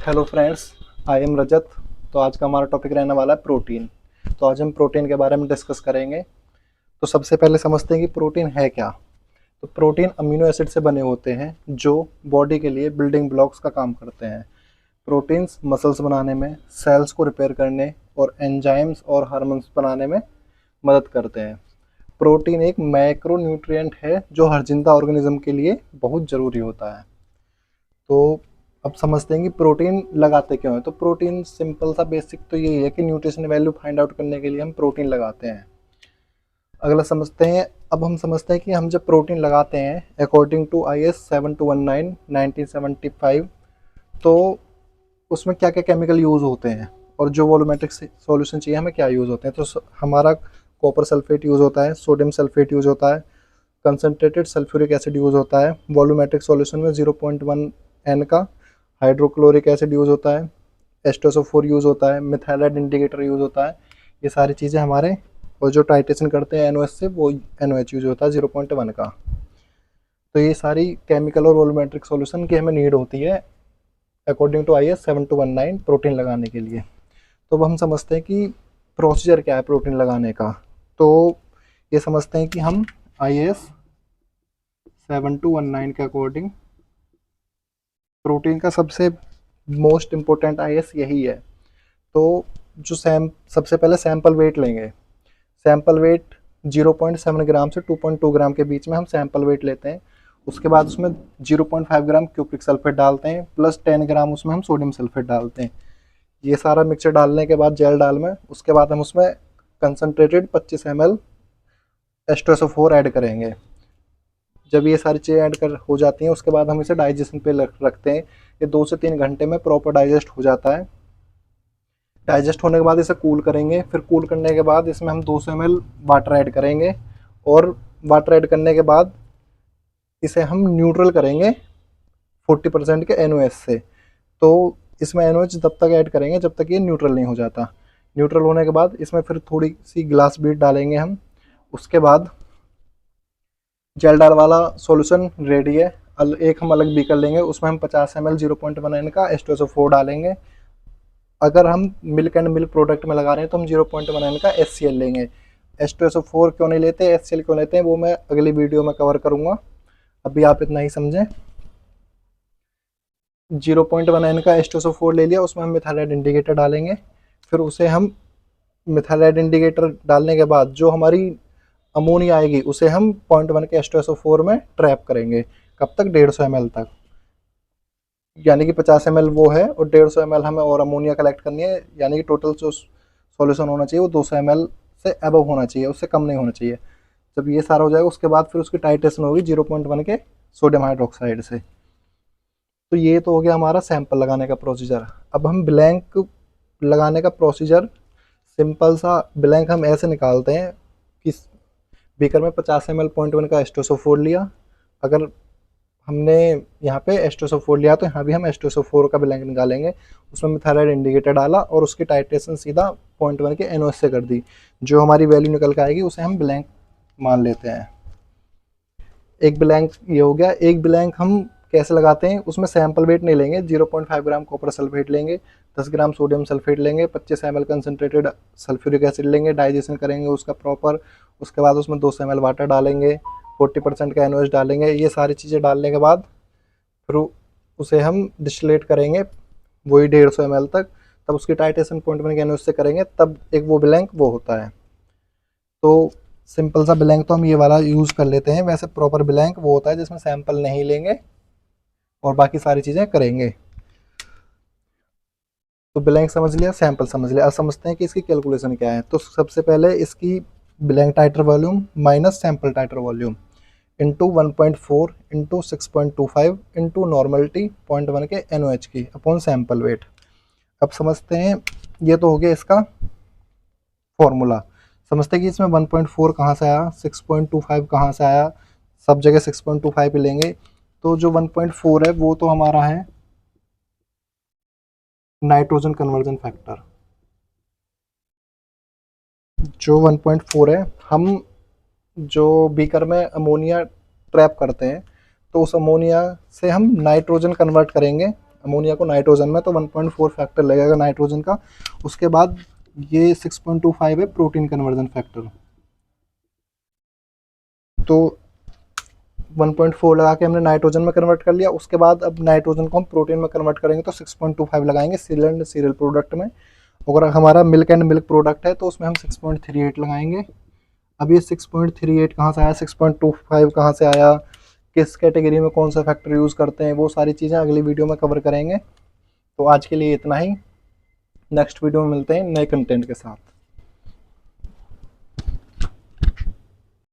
Hello friends, I am रजत। तो आज का हमारा टॉपिक रहने वाला है प्रोटीन। तो आज हम प्रोटीन के बारे में डिस्कस करेंगे। तो सबसे पहले समझते हैं कि प्रोटीन है क्या। तो प्रोटीन अमीनो एसिड से बने होते हैं जो बॉडी के लिए बिल्डिंग ब्लॉक्स का काम करते हैं। प्रोटीन्स मसल्स बनाने में, सेल्स को रिपेयर करने और एंजाइम्स और हार्मोन्स बनाने में मदद करते हैं। प्रोटीन एक मैक्रो न्यूट्रिएंट है जो हर जिंदा ऑर्गेनिज्म के लिए बहुत ज़रूरी होता है। तो अब समझते हैं कि प्रोटीन लगाते क्यों हैं। तो प्रोटीन सिंपल सा बेसिक तो यही है कि न्यूट्रिशन वैल्यू फाइंड आउट करने के लिए हम प्रोटीन लगाते हैं। अगला समझते हैं, अब हम समझते हैं कि हम जब प्रोटीन लगाते हैं अकॉर्डिंग टू IS 7219 1975, तो उसमें क्या क्या केमिकल यूज़ होते हैं और जो वॉल्यूमेट्रिक सॉल्यूशन चाहिए हमें क्या यूज़ होते हैं। तो हमारा कॉपर सल्फेट यूज़ होता है, सोडियम सल्फेट यूज़ होता है, कंसनट्रेटेड सल्फ्यूरिक एसिड यूज़ होता है, वॉल्यूमेट्रिक सॉल्यूशन में 0.1 N का हाइड्रोक्लोरिक एसिड यूज़ होता है, H2SO4 यूज़ होता है, मिथाइलाइड इंडिकेटर यूज़ होता है। ये सारी चीज़ें हमारे, और जो टाइट्रेशन करते हैं NOH से वो NOH यूज़ होता है 0.1 का। तो ये सारी केमिकल और वॉल्यूमेट्रिक सॉल्यूशन की हमें नीड होती है अकॉर्डिंग टू IS 7219 प्रोटीन लगाने के लिए। तो अब हम समझते हैं कि प्रोसीजर क्या है प्रोटीन लगाने का। तो ये समझते हैं कि हम IS 7219 के अकॉर्डिंग प्रोटीन का सबसे मोस्ट इम्पोर्टेंट IS यही है। तो जो सबसे पहले सैंपल वेट लेंगे। सैंपल वेट 0.7 ग्राम से 2.2 ग्राम के बीच में हम सैंपल वेट लेते हैं। उसके बाद उसमें 0.5 ग्राम क्यूप्रिक सल्फेट डालते हैं, प्लस 10 ग्राम उसमें हम सोडियम सल्फेट डालते हैं। ये सारा मिक्सचर डालने के बाद जेल डाल में, उसके बाद हम उसमें कंसनट्रेटेड 25 ml H2SO4 ऐड करेंगे। जब ये सारी चीज़ें ऐड कर हो जाती हैं उसके बाद हम इसे डाइजेशन पे रखते हैं। ये 2 से 3 घंटे में प्रॉपर डाइजेस्ट हो जाता है। डाइजेस्ट होने के बाद इसे कूल करेंगे। फिर कूल करने के बाद इसमें हम 200 ml वाटर ऐड करेंगे, और वाटर ऐड करने के बाद इसे हम न्यूट्रल करेंगे 40% के NOH से। तो इसमें NOH तब तक ऐड करेंगे जब तक ये न्यूट्रल नहीं हो जाता। न्यूट्रल होने के बाद इसमें फिर थोड़ी सी ग्लास बीट डालेंगे हम। उसके बाद जेल डाल वाला सॉल्यूशन रेडी है। एक हम अलग बीकर लेंगे, उसमें हम 50 ml 0.1 N का H2SO4 डालेंगे। अगर हम मिल्क एंड मिल्क प्रोडक्ट में लगा रहे हैं तो हम 0.1 N का HCl लेंगे। H2SO4 क्यों नहीं लेते, HCl क्यों लेते हैं, वो मैं अगली वीडियो में कवर करूँगा। अभी आप इतना ही समझें। 0.1 N का H2SO4 ले लिया, उसमें हम मिथाइलाइड इंडिकेटर डालेंगे। फिर उसे हम मिथाइलाइड इंडिकेटर डालने के बाद जो हमारी अमोनिया आएगी उसे हम 0.1 के H2SO4 में ट्रैप करेंगे। कब तक? 150 ml तक। यानी कि 50 ml वो है और 150 ml हमें और अमोनिया कलेक्ट करनी है। यानी कि टोटल जो सॉल्यूशन होना चाहिए वो 200 ml से अबव होना चाहिए, उससे कम नहीं होना चाहिए। जब ये सारा हो जाएगा उसके बाद फिर उसकी टाइट्रेशन होगी 0.1 के सोडियम हाइड्रोक्साइड से। तो ये तो हो गया हमारा सैंपल लगाने का प्रोसीजर। अब हम ब्लैंक लगाने का प्रोसीजर, सिंपल सा ब्लैंक हम ऐसे निकालते हैं कि बीकर में 50 ml 0.1 का H2SO4 लिया। अगर हमने यहाँ पे H2SO4 लिया तो यहाँ भी हम H2SO4 का ब्लैंक निकालेंगे। उसमें मिथाइलाइड इंडिकेटर डाला और उसकी टाइट्रेशन सीधा 0.1 के NOH से कर दी। जो हमारी वैल्यू निकल के आएगी उसे हम ब्लैंक मान लेते हैं। एक ब्लैंक ये हो गया। एक ब्लैंक हम कैसे लगाते हैं, उसमें सैंपल वेट नहीं लेंगे। 0.5 ग्राम कॉपर सल्फेट लेंगे, 10 ग्राम सोडियम सल्फेट लेंगे, 25 ml कंसनट्रेटेड सल्फ्यूरिक एसिड लेंगे, डाइजेशन करेंगे उसका प्रॉपर। उसके बाद उसमें 200 ml वाटर डालेंगे, 40% का NOH डालेंगे। ये सारी चीज़ें डालने के बाद फिर उसे हम डिस्टिलेट करेंगे वही 150 ml तक। तब उसकी टाइट्रेशन 0.1 के NOH से करेंगे, तब एक वो ब्लैंक वो होता है। तो सिंपल सा ब्लैंक तो हम ये वाला यूज़ कर लेते हैं। वैसे प्रॉपर ब्लैंक वो होता है जिसमें सैंपल नहीं लेंगे और बाकी सारी चीज़ें करेंगे। तो ब्लैंक समझ लिया, सैंपल समझ लिया। अब समझते हैं कि इसकी कैलकुलेशन क्या है। तो सबसे पहले इसकी blank titre volume minus sample titre volume into 1.4 into 6.25 into normality 0.1 के NOH की अपॉन सैंपल वेट। अब समझते हैं, ये तो हो गया इसका फॉर्मूला। समझते हैं कि इसमें 1.4 कहाँ से आया, 6.25 कहाँ से आया। सब जगह 6.25 ही लेंगे। तो जो 1.4 है वो तो हमारा है नाइट्रोजन कन्वर्जन फैक्टर। जो 1.4 है, हम जो बीकर में अमोनिया ट्रैप करते हैं तो उस अमोनिया से हम नाइट्रोजन कन्वर्ट करेंगे अमोनिया को नाइट्रोजन में, तो 1.4 फैक्टर लगेगा नाइट्रोजन का। उसके बाद ये 6.25 है प्रोटीन कन्वर्जन फैक्टर। तो 1.4 लगा के हमने नाइट्रोजन में कन्वर्ट कर लिया। उसके बाद अब नाइट्रोजन को हम प्रोटीन में कन्वर्ट करेंगे तो 6.25 लगाएंगे सीरियल प्रोडक्ट में। अगर हमारा मिल्क एंड मिल्क प्रोडक्ट है तो उसमें हम 6.38 लगाएंगे। अब ये 6.38 कहाँ से आया, 6.25 कहाँ से आया, किस कैटेगरी में कौन सा फैक्टर यूज़ करते हैं, वो सारी चीज़ें अगली वीडियो में कवर करेंगे। तो आज के लिए इतना ही, नेक्स्ट वीडियो में मिलते हैं नए कंटेंट के साथ।